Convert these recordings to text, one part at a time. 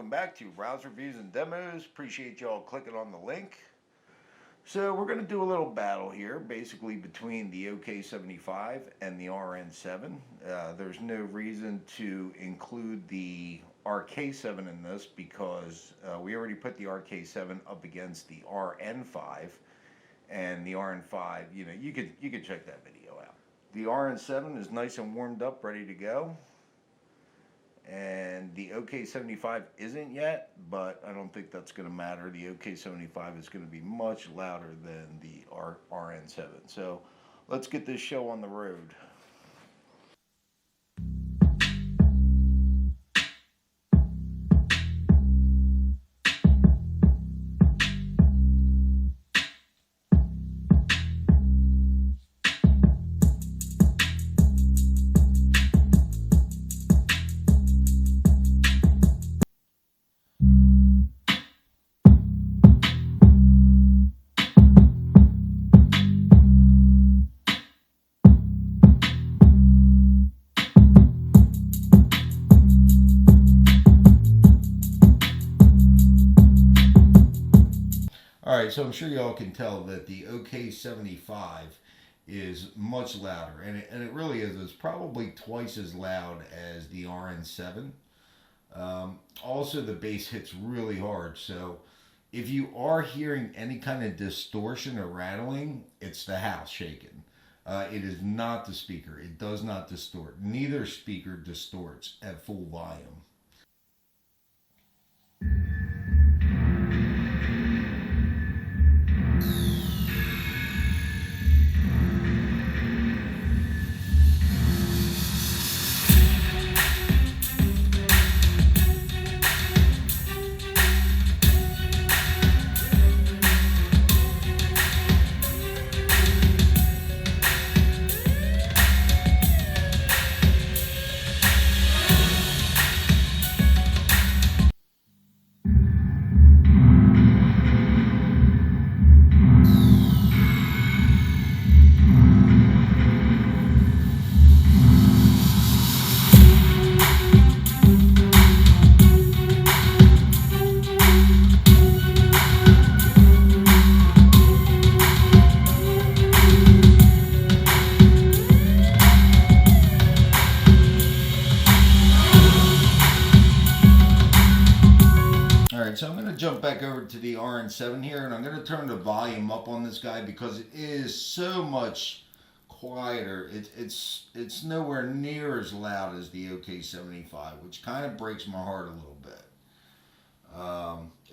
welcome back to Rouse Reviews and Demos. Appreciate y'all clicking on the link. So we're going to do a little battle here, basically between the ok75 and the RN7. There's no reason to include the RK7 in this because we already put the RK7 up against the RN5, and the RN5, you could check that video out. The RN7 is nice and warmed up, ready to go. And the ok75 isn't yet, but I don't think that's going to matter. The ok75 is going to be much louder than the RN7. So let's get this show on the road. Alright, so I'm sure y'all can tell that the ok75 is much louder, and it really is. It's probably twice as loud as the RN7. Also, the bass hits really hard, so if you are hearing any kind of distortion or rattling, it's the house shaking. It is not the speaker. It does not distort. Neither speaker distorts at full volume. So I'm going to jump back over to the RN7 here, and I'm going to turn the volume up on this guy because it is so much quieter. It's nowhere near as loud as the ok75, which kind of breaks my heart a little bit.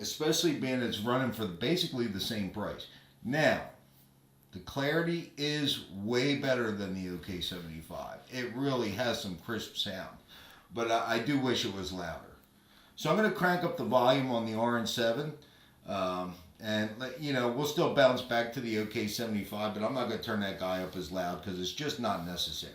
Especially being it's running for basically the same price. Now, the clarity is way better than the ok75. It really has some crisp sound, but I do wish it was louder. So I'm going to crank up the volume on the RN7, and we'll still bounce back to the ok75, but I'm not going to turn that guy up as loud because it's just not necessary.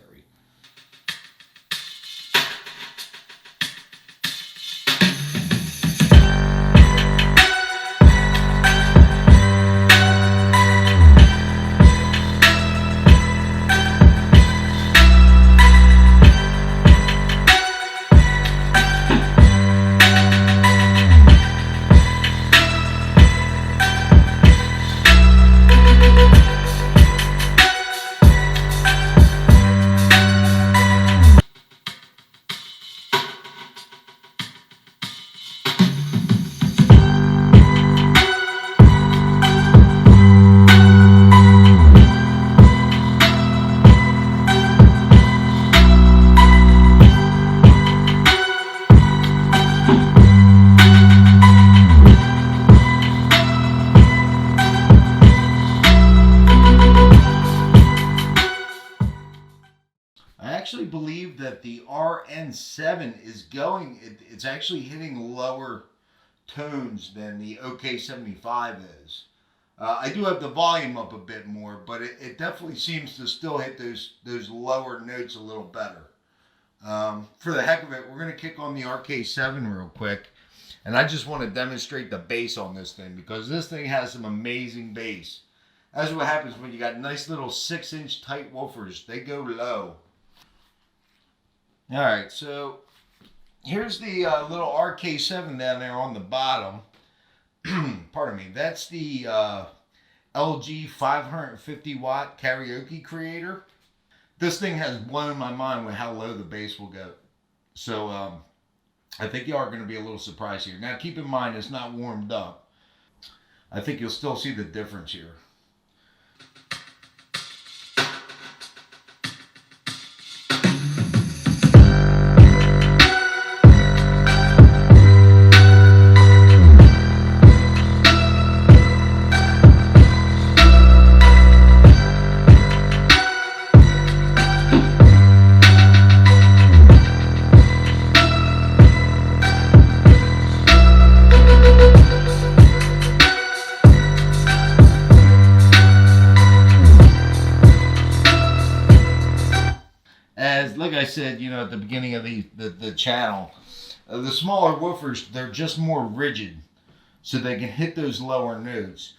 I actually believe that the RN7 is it's actually hitting lower tones than the ok75 is. I do have the volume up a bit more, but it definitely seems to still hit those lower notes a little better. For the heck of it, we're going to kick on the RK7 real quick, and I just want to demonstrate the bass on this thing because this thing has some amazing bass. That's what happens when you got nice little 6-inch tight woofers. They go low. Alright, so Here's the little RK7 down there on the bottom. Pardon me. That's the LG 550 watt karaoke creator. This thing has blown my mind with how low the bass will go. So I think you are going to be a little surprised here. Now keep in mind it's not warmed up. I think you'll still see the difference here. As like I said, at the beginning of the channel, the smaller woofers, they're just more rigid, so they can hit those lower notes.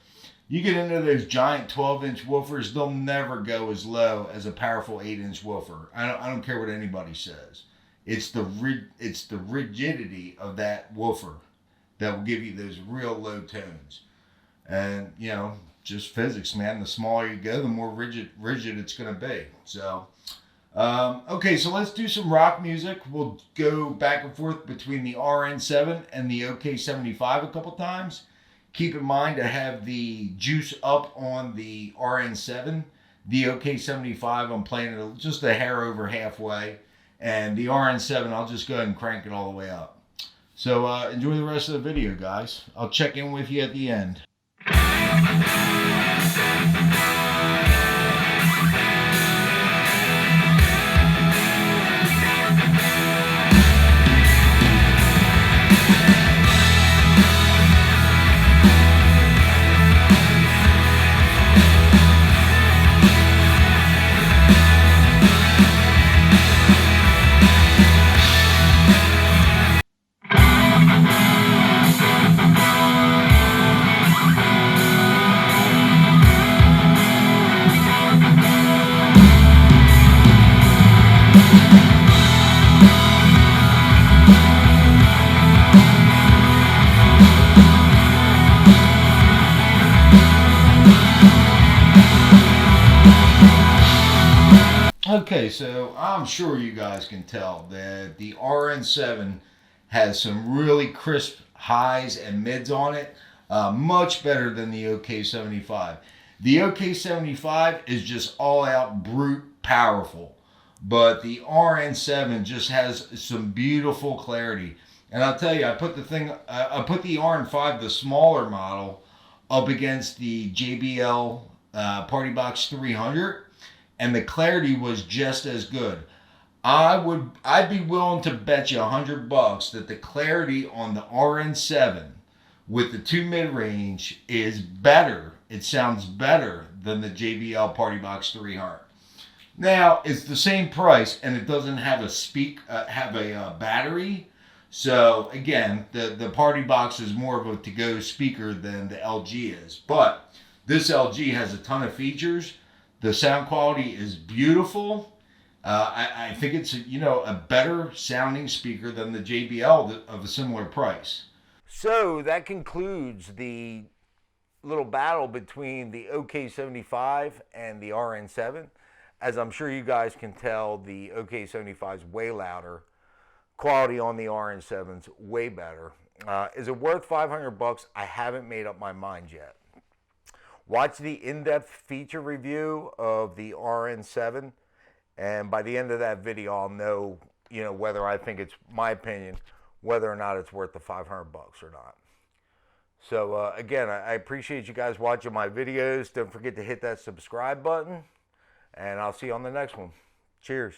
You get into those giant 12-inch woofers, they'll never go as low as a powerful 8-inch woofer. I don't care what anybody says. It's the rigidity of that woofer that will give you those real low tones. And just physics, man. The smaller you go, the more rigid it's going to be. So. Okay, so let's do some rock music. We'll go back and forth between the RN7 and the ok75 a couple times. Keep in mind I have the juice up on the RN7. The ok75 I'm playing it just a hair over halfway. And the RN7 I'll just go ahead and crank it all the way up. So enjoy the rest of the video, guys. I'll check in with you at the end. Okay, so I'm sure you guys can tell that the RN7 has some really crisp highs and mids on it, much better than the ok75. The ok75 is just all out brute powerful, but the RN7 just has some beautiful clarity. And I'll tell you, I put the RN5, the smaller model, up against the JBL Party Box 300. And the clarity was just as good. I'd be willing to bet you $100 that the clarity on the RN7 with the 2 mid-range is better. It sounds better than the JBL Party Box 300. Now it's the same price, and it doesn't have a battery. So again, the Party Box is more of a to-go speaker than the LG is. But this LG has a ton of features. The sound quality is beautiful. I think it's a better sounding speaker than the JBL of a similar price. So that concludes the little battle between the ok75 and the RN7. As I'm sure you guys can tell, the ok75 is way louder. Quality on the RN7's way better. Is it worth $500? I haven't made up my mind yet. Watch the in-depth feature review of the RN7, and by the end of that video, I'll know, whether I think it's my opinion, whether or not it's worth the $500 or not. So again, I appreciate you guys watching my videos. Don't forget to hit that subscribe button, and I'll see you on the next one. Cheers.